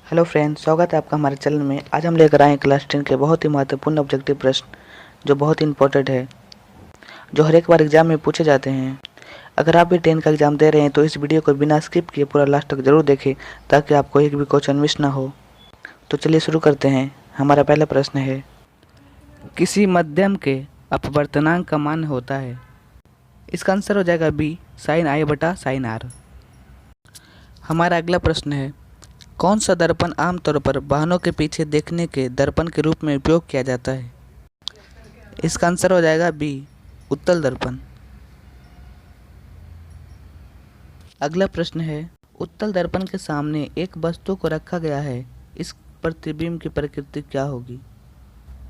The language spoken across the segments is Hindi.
हेलो फ्रेंड्स, स्वागत है आपका हमारे चैनल में। आज हम लेकर आए हैं क्लास 10 के बहुत ही महत्वपूर्ण ऑब्जेक्टिव प्रश्न जो बहुत ही इंपॉर्टेंट है, जो हर एक बार एग्जाम में पूछे जाते हैं। अगर आप भी 10 का एग्जाम दे रहे हैं तो इस वीडियो को बिना स्किप किए पूरा लास्ट तक जरूर देखें ताकि आपको एक भी क्वेश्चन मिस ना हो। तो चलिए शुरू करते हैं। हमारा पहला प्रश्न है, किसी मध्यम के अपवर्तनांक का मान होता है। इसका आंसर हो जाएगा बी, साइन आई बटा साइन आर। हमारा अगला प्रश्न है, कौन सा दर्पण आमतौर पर वाहनों के पीछे देखने के दर्पण के रूप में उपयोग किया जाता है। इसका आंसर हो जाएगा बी, उत्तल दर्पण। अगला प्रश्न है, उत्तल दर्पण के सामने एक वस्तु को रखा गया है, इस प्रतिबिंब की प्रकृति क्या होगी।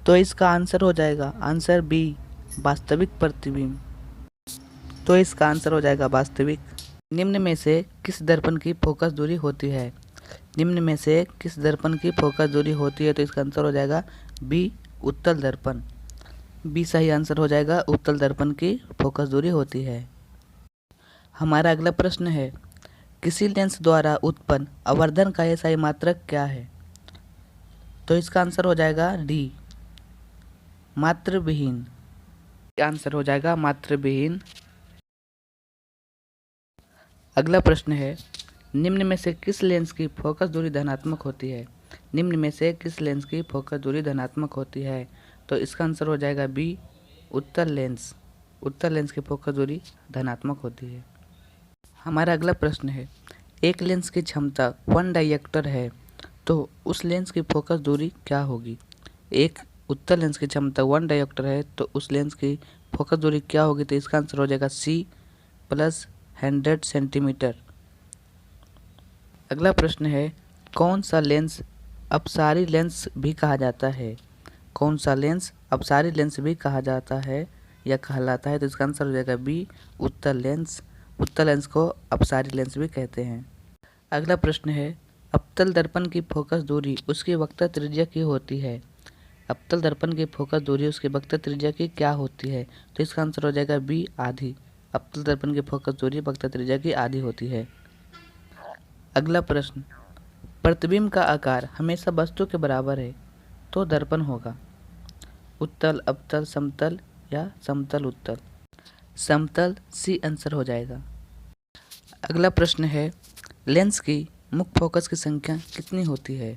तो इसका आंसर हो जाएगा आंसर बी, वास्तविक प्रतिबिंब। तो इसका आंसर हो जाएगा वास्तविक। निम्न में से किस दर्पण की फोकस दूरी होती है। निम्न में से किस दर्पण की फोकस दूरी होती है। तो इसका आंसर हो जाएगा बी, उत्तल दर्पण। बी सही आंसर हो जाएगा, उत्तल दर्पण की फोकस दूरी होती है। हमारा अगला प्रश्न है, किसी लेंस द्वारा उत्पन्न आवर्धन का एसआई मात्रक क्या है। तो इसका आंसर हो जाएगा डी, मात्र विहीन। आंसर हो जाएगा मात्र विहीन। अगला प्रश्न है, निम्न में से किस लेंस की फोकस दूरी धनात्मक होती है। निम्न में से किस लेंस की फोकस दूरी धनात्मक होती है। तो इसका आंसर हो जाएगा बी, उत्तल लेंस। उत्तल लेंस की फोकस दूरी धनात्मक होती है। हमारा अगला प्रश्न है, एक लेंस की क्षमता 1 डायरेक्टर है, तो उस लेंस की फोकस दूरी क्या होगी। एक उत्तल लेंस की क्षमता 1 डायरेक्टर है तो उस लेंस की फोकस दूरी क्या होगी। तो इसका आंसर हो जाएगा सी, प्लस 100 सेंटीमीटर। अगला प्रश्न है, कौन सा लेंस अपसारी लेंस भी कहा जाता है। कौन सा लेंस अपसारी लेंस भी कहा जाता है या कहलाता है। तो इसका आंसर हो जाएगा बी, उत्तल लेंस। उत्तल लेंस को अपसारी लेंस भी कहते हैं। अगला प्रश्न है, अवतल दर्पण की फोकस दूरी उसकी वक्रता त्रिज्या की होती है। अवतल दर्पण की फोकस दूरी उसकी वक्रता त्रिज्या की क्या होती है। तो इसका आंसर हो जाएगा बी, आधी। अवतल दर्पण की फोकस दूरी वक्रता त्रिज्या की आधी होती है। अगला प्रश्न, प्रतिबिंब का आकार हमेशा वस्तु के बराबर है तो दर्पण होगा। उत्तल, अवतल, समतल या समतल उत्तल। समतल सी आंसर हो जाएगा। अगला प्रश्न है, लेंस की मुख्य फोकस की संख्या कितनी होती है।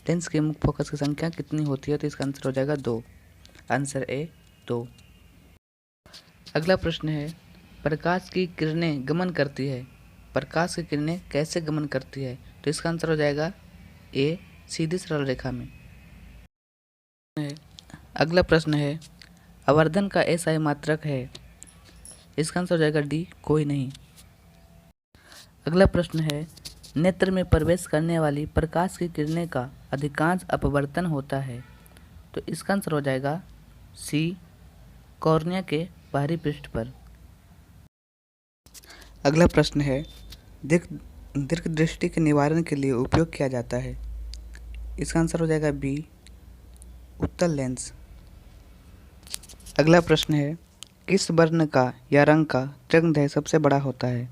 लेंस की मुख्य फोकस की संख्या कितनी होती है। तो इसका आंसर हो जाएगा 2। Answer A, 2। अगला प्रश्न है, प्रकाश की किरणें गमन करती है। प्रकाश की किरणें कैसे गमन करती है। तो इसका आंसर हो जाएगा ए, सीधी सरल रेखा में। अगला प्रश्न है, आवर्धन का एसआई मात्रक है। इसका आंसर हो जाएगा डी, कोई नहीं। अगला प्रश्न है, नेत्र में प्रवेश करने वाली प्रकाश की किरणें का अधिकांश अपवर्तन होता है। तो इसका आंसर हो जाएगा सी, कॉर्निया के बाहरी पृष्ठ पर। अगला प्रश्न है, दीर्घ दृष्टि के निवारण के लिए उपयोग किया जाता है। इसका आंसर हो जाएगा बी, उत्तल लेंस। अगला प्रश्न है, किस वर्ण का या रंग का तरंगदैर्घ्य सबसे बड़ा होता है।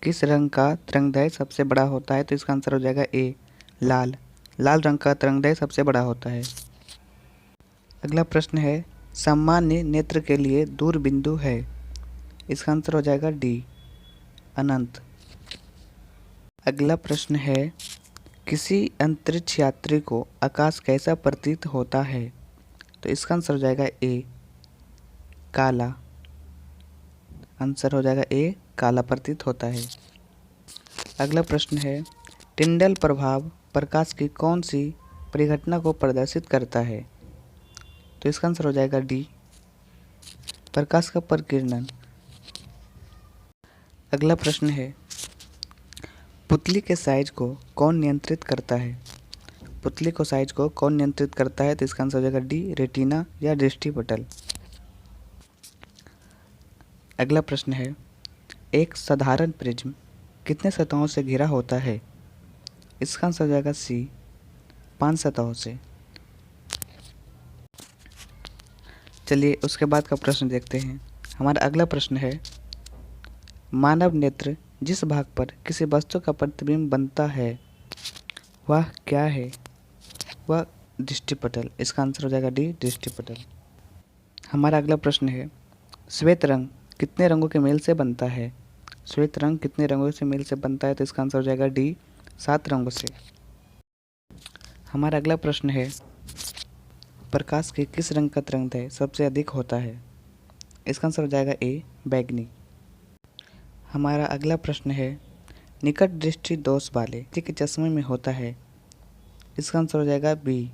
किस रंग का तरंगदैर्घ्य सबसे बड़ा होता है। तो इसका आंसर हो जाएगा ए, लाल। लाल रंग का तरंगदैर्घ्य सबसे बड़ा होता है। अगला प्रश्न है, सामान्य नेत्र के लिए दूर बिंदु है। इसका आंसर हो जाएगा डी, अनंत। अगला प्रश्न है, किसी अंतरिक्ष यात्री को आकाश कैसा प्रतीत होता है। तो इसका आंसर हो जाएगा ए, काला। आंसर हो जाएगा ए, काला प्रतीत होता है। अगला प्रश्न है, टिंडल प्रभाव प्रकाश की कौन सी परिघटना को प्रदर्शित करता है। तो इसका आंसर हो जाएगा डी, प्रकाश का प्रकीर्णन। अगला प्रश्न है, पुतली के साइज को कौन नियंत्रित करता है। पुतली को साइज को कौन नियंत्रित करता है। तो इसका आंसर हो जाएगा डी, रेटिना या दृष्टिपटल। अगला प्रश्न है, एक साधारण प्रिज्म कितने सतहों से घिरा होता है। इसका आंसर हो जाएगा सी, 5 सतहों से। चलिए उसके बाद का प्रश्न देखते हैं। हमारा अगला प्रश्न है, मानव नेत्र जिस भाग पर किसी वस्तु का प्रतिबिंब बनता है वह क्या है? वह दृष्टिपटल। इसका आंसर हो जाएगा डी, दृष्टिपटल। हमारा अगला प्रश्न है, श्वेत रंग कितने रंगों के मेल से बनता है? श्वेत रंग कितने रंगों से मेल से बनता है? तो इसका आंसर हो जाएगा डी, 7 रंगों से। हमारा अगला प्रश्न है, प्रकाश के किस रंग का तरंगदैर्घ्य सबसे अधिक होता है? इसका आंसर हो जाएगा ए, बैंगनी। हमारा अगला प्रश्न है, निकट दृष्टि दोष वाले व्यक्ति के चश्मे में होता है? इसका आंसर हो जाएगा बी,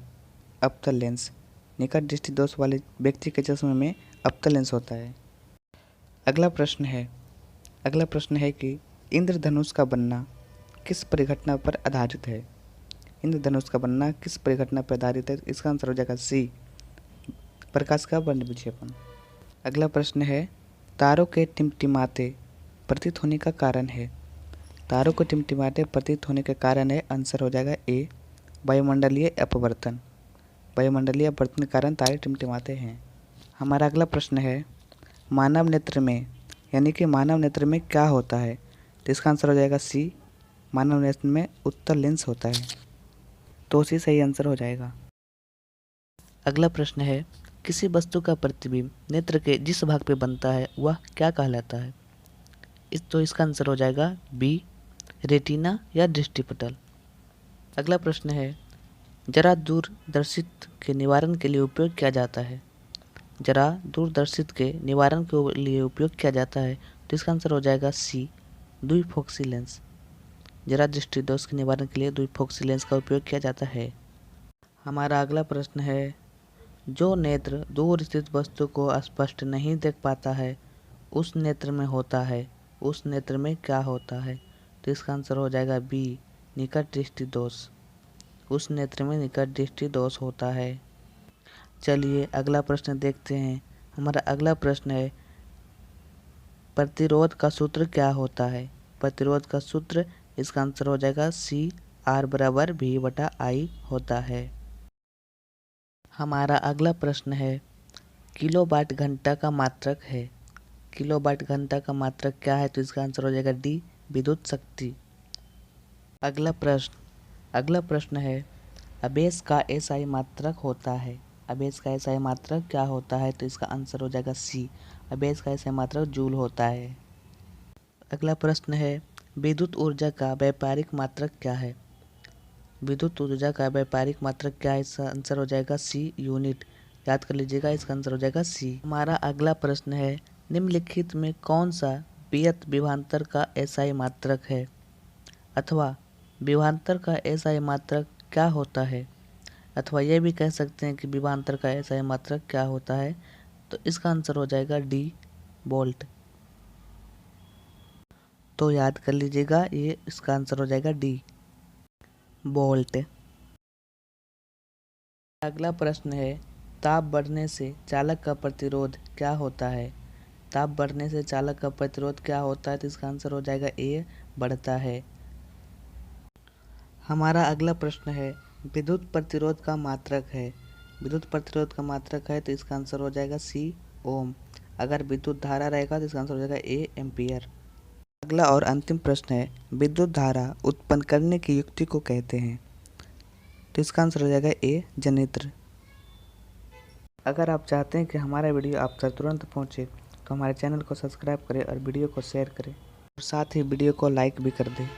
अवतल लेंस। निकट दृष्टि दोष वाले व्यक्ति के चश्मे में अवतल लेंस होता है। अगला प्रश्न है कि इंद्रधनुष का बनना किस परिघटना पर आधारित है? इंद्रधनुष का बनना किस परिघटना पर आधारित है? इसका आंसर हो जाएगा सी, प्रकाश का वर्ण विक्षेपण। अगला प्रश्न है, तारों के टिमटिमाते प्रतीत होने का कारण है? तारों को टिमटिमाते प्रतीत होने का कारण है, आंसर हो जाएगा ए, वायुमंडलीय अपवर्तन। वायुमंडलीय अपवर्तन के कारण तारे टिमटिमाते हैं। हमारा अगला प्रश्न है, मानव नेत्र में यानी कि मानव नेत्र में क्या होता है? तो इसका आंसर हो जाएगा सी, मानव नेत्र में उत्तल लेंस होता है। तो उसी सही आंसर हो जाएगा। अगला प्रश्न है, किसी वस्तु का प्रतिबिंब नेत्र के जिस भाग पे बनता है वह क्या कहलाता है? इसका आंसर हो जाएगा बी, रेटिना या दृष्टिपटल। अगला प्रश्न है, जरा दूरदर्शित के निवारण के लिए उपयोग किया जाता है? जरा दूरदर्शित के निवारण के लिए उपयोग किया जाता है, तो इसका आंसर हो जाएगा सी, द्विफोक्सी लेंस। जरा दृष्टि दोष के निवारण के लिए द्विफोक्सी लेंस का उपयोग किया जाता है। हमारा अगला प्रश्न है, जो नेत्र दूर स्थित वस्तु को स्पष्ट नहीं देख पाता है उस नेत्र में होता है, उस नेत्र में क्या होता है? तो इसका आंसर हो जाएगा बी, निकट दृष्टि दोष। उस नेत्र में निकट दृष्टि दोष होता है। चलिए अगला प्रश्न देखते हैं। हमारा अगला प्रश्न है, प्रतिरोध का सूत्र क्या होता है? प्रतिरोध का सूत्र, इसका आंसर हो जाएगा सी, आर बराबर भी बटा आई होता है। हमारा अगला प्रश्न है, किलोवाट घंटा का मात्रक है। किलोवाट घंटा का मात्रक क्या है? तो इसका आंसर हो जाएगा डी, विद्युत शक्ति। अगला प्रश्न है, आवेश का एसआई मात्रक होता है। आवेश का एसआई मात्रक क्या होता है? तो इसका आंसर हो जाएगा सी, आवेश का एसआई मात्रक जूल होता है। अगला प्रश्न है, विद्युत ऊर्जा का व्यापारिक मात्रक क्या है? विद्युत ऊर्जा का व्यापारिक मात्रक क्या है? इसका आंसर हो जाएगा सी, यूनिट। याद कर लीजिएगा, इसका आंसर हो जाएगा सी। हमारा अगला प्रश्न है, निम्नलिखित में कौन सा वियत विभवांतर का एसआई मात्रक है? अथवा विभवांतर का एसआई मात्रक क्या होता है? अथवा यह भी कह सकते हैं कि विभवांतर का एसआई मात्रक क्या होता है? तो इसका आंसर हो जाएगा डी, वोल्ट। तो याद कर लीजिएगा, ये इसका आंसर हो जाएगा डी, वोल्ट। अगला प्रश्न है, ताप बढ़ने से चालक का प्रतिरोध क्या होता है? ताप बढ़ने से चालक का प्रतिरोध क्या होता है? तो इसका आंसर हो जाएगा ए, बढ़ता है। हमारा अगला प्रश्न है, विद्युत प्रतिरोध का मात्रक है। विद्युत प्रतिरोध का मात्रक है, तो इसका आंसर हो जाएगा सी, ओम। अगर विद्युत धारा रहेगा तो इसका आंसर हो जाएगा ए, एम्पियर। अगला और अंतिम प्रश्न है, विद्युत धारा उत्पन्न करने की युक्ति को कहते हैं। तो इसका आंसर हो जाएगा ए, जनित्र। अगर आप चाहते हैं कि हमारा वीडियो आप तक तुरंत पहुंचे तो हमारे चैनल को सब्सक्राइब करें और वीडियो को शेयर करें और साथ ही वीडियो को लाइक भी कर दें।